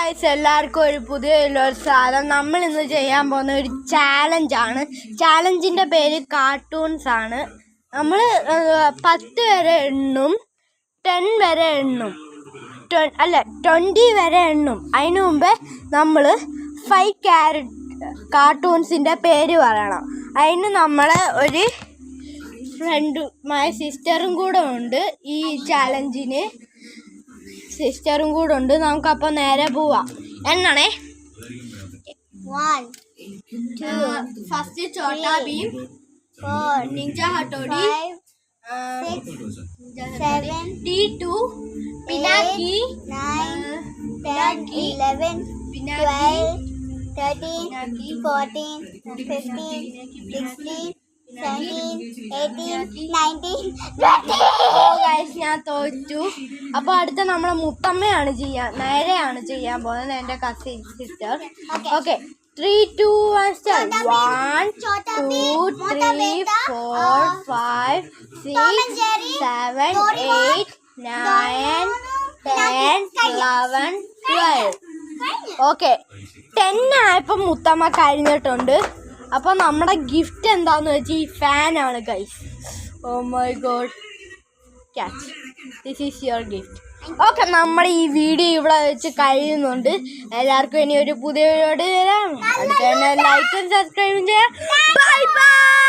Guys, എല്ലാവർക്കും ഒരു പുതിയ സാധനം. നമ്മൾ ഇന്ന് ചെയ്യാൻ പോകുന്ന ഒരു ചാലഞ്ചാണ്. ചാലഞ്ചിൻ്റെ പേര് കാർട്ടൂൺസ് ആണ്. നമ്മൾ 10 വരെ എണ്ണും, 10 വരെ എണ്ണും, 20 വരെ എണ്ണും. അതിനു മുമ്പേ നമ്മൾ 5 കാർട്ടൂൺസിൻ്റെ പേര് പറയണം. അതിന് നമ്മളെ ഒരു ഫ്രണ്ടുമായ സിസ്റ്ററും കൂടെ ഉണ്ട്. ഈ ചാലഞ്ചിന് സിസ്റ്ററും കൂടെ ഉണ്ട്. നമുക്കപ്പോൾ നേരെ പോവാം. എണ്ണണേ. 1 2 ഫസ്റ്റ് ചോട്ടാ ഭീം, 4 നിഞ്ച ഹട്ടോടി, 6 7 T2, പിനാക്കി, 9 10 11 12 13 14 15 16 17 18 19 20. ഞാൻ തോറ്റു. അപ്പോൾ അടുത്ത നമ്മളെ മുത്തമ്മയാണ് നേരെയാണ് ചെയ്യാൻ പോകുന്നത്, എൻ്റെ cousin sister. Okay, 3 2 1 start. 1 2 3 4 5 6 7 8 9 10 11 12. Okay, 10 ആയപ്പോൾ മുത്തമ്മ കഴിഞ്ഞിട്ടുണ്ട്. അപ്പോൾ നമ്മുടെ ഗിഫ്റ്റ് എന്താന്ന് വെച്ചാൽ ഈ ഫാനാണ് guys. Oh my god, catch, this is your gift. Okay, നമ്മുടെ ഈ വീഡിയോ ഇവിടെ വെച്ച് കഴിയുന്നുണ്ട്. എല്ലാവർക്കും ഇനി ഒരു പുതിയ വീഡിയോ തരാം. അടുത്ത ലൈക്കും സബ്സ്ക്രൈബും ചെയ്യാം. Bye bye.